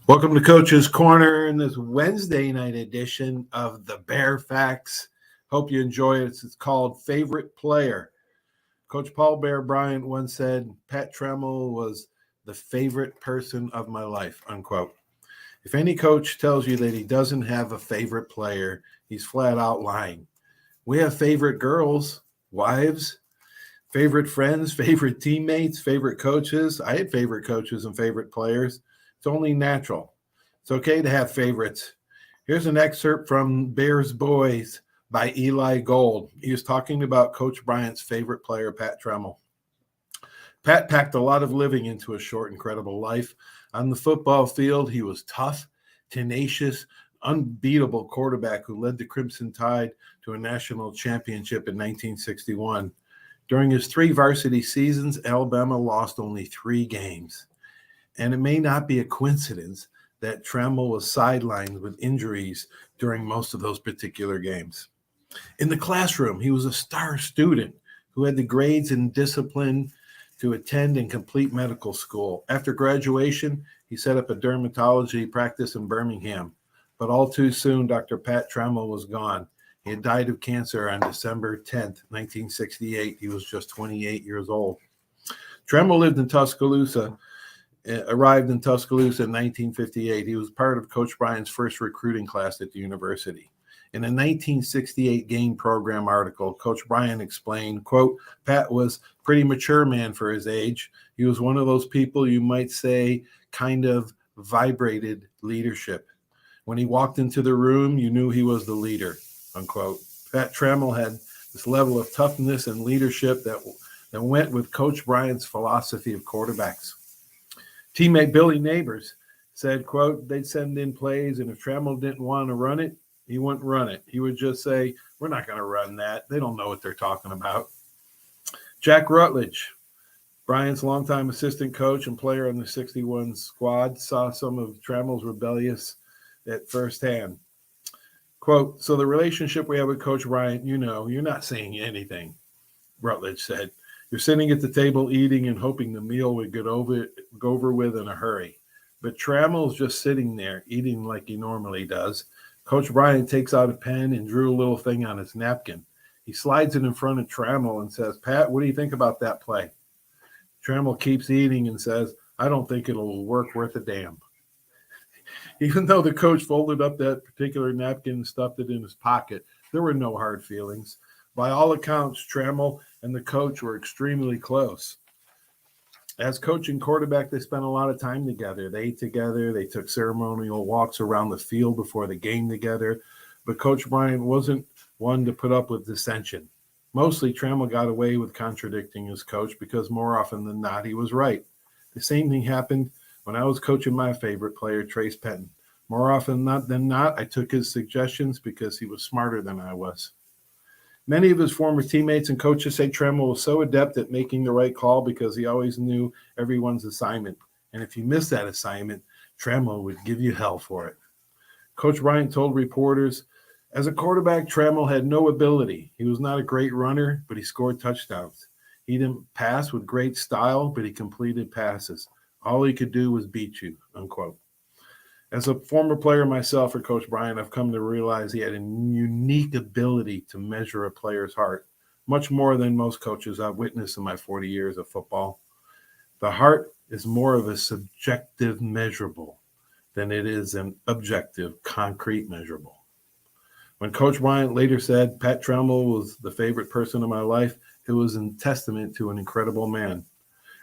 Welcome to Coach's Corner in this Wednesday night edition of the Bear Facts. Hope you enjoy it. It's called Favorite Player. Coach Paul Bear Bryant once said, Pat Trammell was the favorite person of my life, unquote. If any coach tells you that he doesn't have a favorite player, he's flat out lying. We have favorite girls, wives, favorite friends, favorite teammates, favorite coaches. I had favorite coaches and favorite players. It's only natural. It's okay to have favorites. Here's an excerpt from Bears Boys by Eli Gold. He was talking about Coach Bryant's favorite player, Pat Trammell. Pat packed a lot of living into a short, incredible life. On the football field, he was tough, tenacious, unbeatable quarterback who led the Crimson Tide to a national championship in 1961. During his 3 varsity seasons, Alabama lost only 3 games. And it may not be a coincidence that Trammell was sidelined with injuries during most of those particular games. In the classroom, he was a star student who had the grades and discipline to attend and complete medical school. After graduation, he set up a dermatology practice in Birmingham. But all too soon, Dr. Pat Trammell was gone. He had died of cancer on December 10th, 1968. He was just 28 years old. Trammell arrived in Tuscaloosa in 1958. He was part of Coach Bryant's first recruiting class at the university. In a 1968 game program article, Coach Bryant explained, quote, Pat was a pretty mature man for his age. He was one of those people you might say kind of vibrated leadership. When he walked into the room, you knew he was the leader, unquote. Pat Trammell had this level of toughness and leadership that went with Coach Bryant's philosophy of quarterbacks. Teammate Billy Neighbors said, quote, they'd send in plays, and if Trammell didn't want to run it, he wouldn't run it. He would just say, we're not going to run that. They don't know what they're talking about. Jack Rutledge, Bryant's longtime assistant coach and player on the 61 squad, saw some of Trammell's rebellious at firsthand. Quote, so the relationship we have with Coach Bryant, you're not saying anything, Rutledge said. You're sitting at the table eating and hoping the meal would go over with in a hurry. But Trammell's just sitting there eating like he normally does. Coach Bryant takes out a pen and drew a little thing on his napkin. He slides it in front of Trammell and says, Pat, what do you think about that play? Trammell keeps eating and says, I don't think it'll work worth a damn. Even though the coach folded up that particular napkin and stuffed it in his pocket, there were no hard feelings. By all accounts, Trammell and the coach were extremely close. As coach and quarterback, they spent a lot of time together. They ate together. They took ceremonial walks around the field before the game together. But Coach Bryant wasn't one to put up with dissension. Mostly, Trammell got away with contradicting his coach because more often than not, he was right. The same thing happened when I was coaching my favorite player, Trace Penton. More often than not, I took his suggestions because he was smarter than I was. Many of his former teammates and coaches say Trammell was so adept at making the right call because he always knew everyone's assignment. And if you missed that assignment, Trammell would give you hell for it. Coach Bryant told reporters, as a quarterback, Trammell had no ability. He was not a great runner, but he scored touchdowns. He didn't pass with great style, but he completed passes. All he could do was beat you, unquote. As a former player myself for Coach Bryant, I've come to realize he had a unique ability to measure a player's heart, much more than most coaches I've witnessed in my 40 years of football. The heart is more of a subjective measurable than it is an objective, concrete measurable. When Coach Bryant later said Pat Trammell was the favorite person in my life, it was in testament to an incredible man.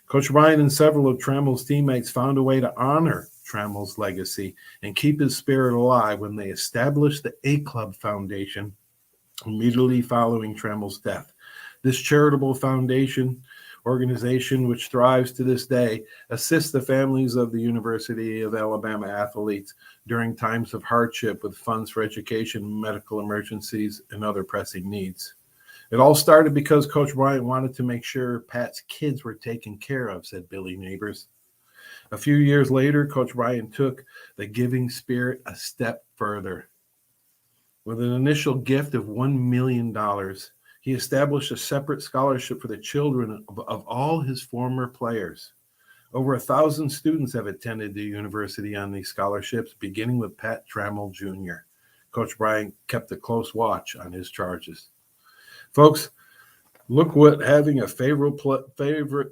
Coach Bryant and several of Trammell's teammates found a way to honor Trammell's legacy and keep his spirit alive when they established the A-Club Foundation immediately following Trammell's death. This charitable foundation organization, which thrives to this day, assists the families of the University of Alabama athletes during times of hardship with funds for education, medical emergencies, and other pressing needs. It all started because Coach Bryant wanted to make sure Pat's kids were taken care of, said Billy Neighbors. A few years later, Coach Bryant took the giving spirit a step further. With an initial gift of $1 million, he established a separate scholarship for the children of all his former players. Over 1,000 students have attended the university on these scholarships, beginning with Pat Trammell Jr. Coach Bryant kept a close watch on his charges. Folks, look what having a favorite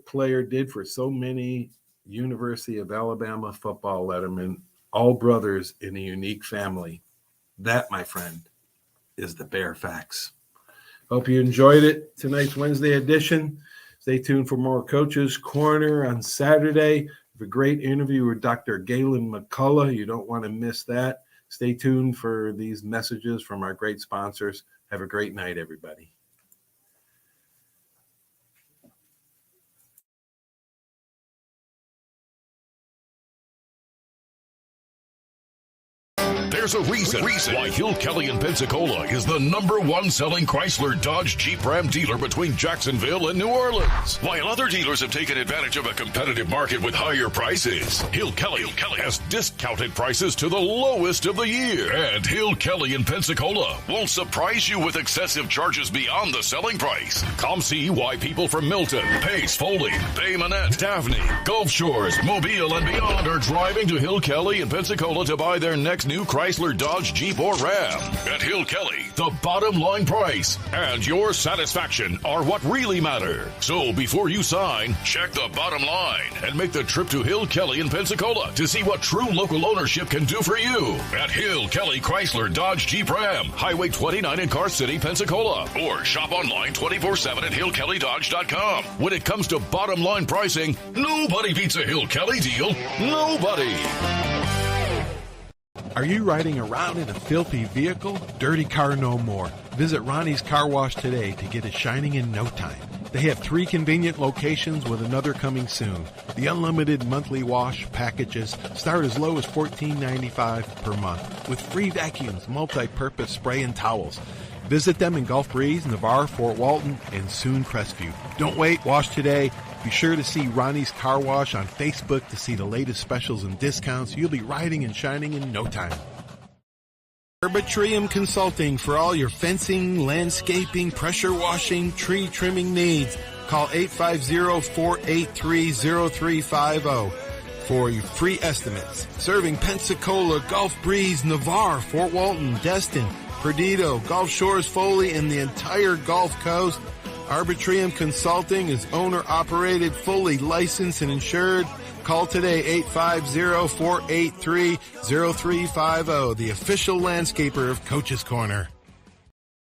player did for so many University of Alabama football lettermen, all brothers in a unique family. That, my friend, is the bare facts. Hope you enjoyed it, tonight's Wednesday edition. Stay tuned for more Coach's Corner on Saturday. We have a great interview with Dr. Galen McCullough. You don't want to miss that. Stay tuned for these messages from our great sponsors. Have a great night, everybody. There's a reason why Hill Kelly in Pensacola is the #1 selling Chrysler Dodge Jeep Ram dealer between Jacksonville and New Orleans. While other dealers have taken advantage of a competitive market with higher prices, Hill Kelly has discounted prices to the lowest of the year. And Hill Kelly in Pensacola won't surprise you with excessive charges beyond the selling price. Come see why people from Milton, Pace, Foley, Bay Minette, Daphne, Gulf Shores, Mobile, and beyond are driving to Hill Kelly in Pensacola to buy their next new Chrysler, Dodge, Jeep, or Ram. At Hill Kelly, the bottom line price and your satisfaction are what really matter. So before you sign, check the bottom line and make the trip to Hill Kelly in Pensacola to see what true local ownership can do for you. At Hill Kelly Chrysler, Dodge, Jeep, Ram, Highway 29 in Car City, Pensacola. Or shop online 24/7 at hillkellydodge.com. When it comes to bottom line pricing, nobody beats a Hill Kelly deal. Nobody. Are you riding around in a filthy vehicle? Dirty car no more. Visit Ronnie's Car Wash today to get it shining in no time. They have 3 convenient locations with another coming soon. The unlimited monthly wash packages start as low as $14.95 per month with free vacuums, multi-purpose spray, and towels. Visit them in Gulf Breeze, Navarre, Fort Walton, and soon Crestview. Don't wait, wash today. Be sure to see Ronnie's Car Wash on Facebook to see the latest specials and discounts. You'll be riding and shining in no time. Arbitrium Consulting for all your fencing, landscaping, pressure washing, tree trimming needs. Call 850-483-0350 for your free estimates. Serving Pensacola, Gulf Breeze, Navarre, Fort Walton, Destin, Perdido, Gulf Shores, Foley, and the entire Gulf Coast. Arbitrium Consulting is owner-operated, fully licensed and insured. Call today, 850-483-0350, the official landscaper of Coach's Corner.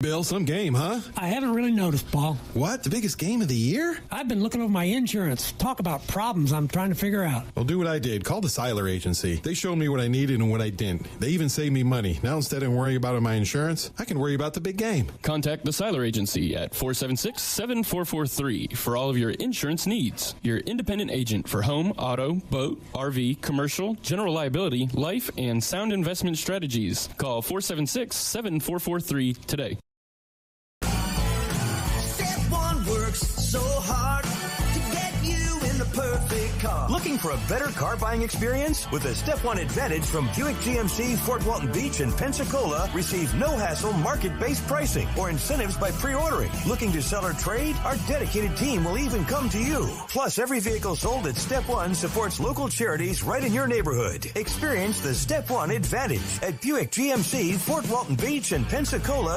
Bill, some game, huh? I haven't really noticed, Paul. What? The biggest game of the year? I've been looking over my insurance. Talk about problems I'm trying to figure out. Well, do what I did. Call the Seiler Agency. They showed me what I needed and what I didn't. They even saved me money. Now, instead of worrying about my insurance, I can worry about the big game. Contact the Seiler Agency at 476-7443 for all of your insurance needs. Your independent agent for home, auto, boat, RV, commercial, general liability, life, and sound investment strategies. Call 476-7443 today. So hard to get you in the perfect car. Looking for a better car buying experience? With the Step 1 Advantage from Buick GMC, Fort Walton Beach, and Pensacola, receive no-hassle market-based pricing or incentives by pre-ordering. Looking to sell or trade? Our dedicated team will even come to you. Plus, every vehicle sold at Step 1 supports local charities right in your neighborhood. Experience the Step 1 Advantage at Buick GMC, Fort Walton Beach, and Pensacola.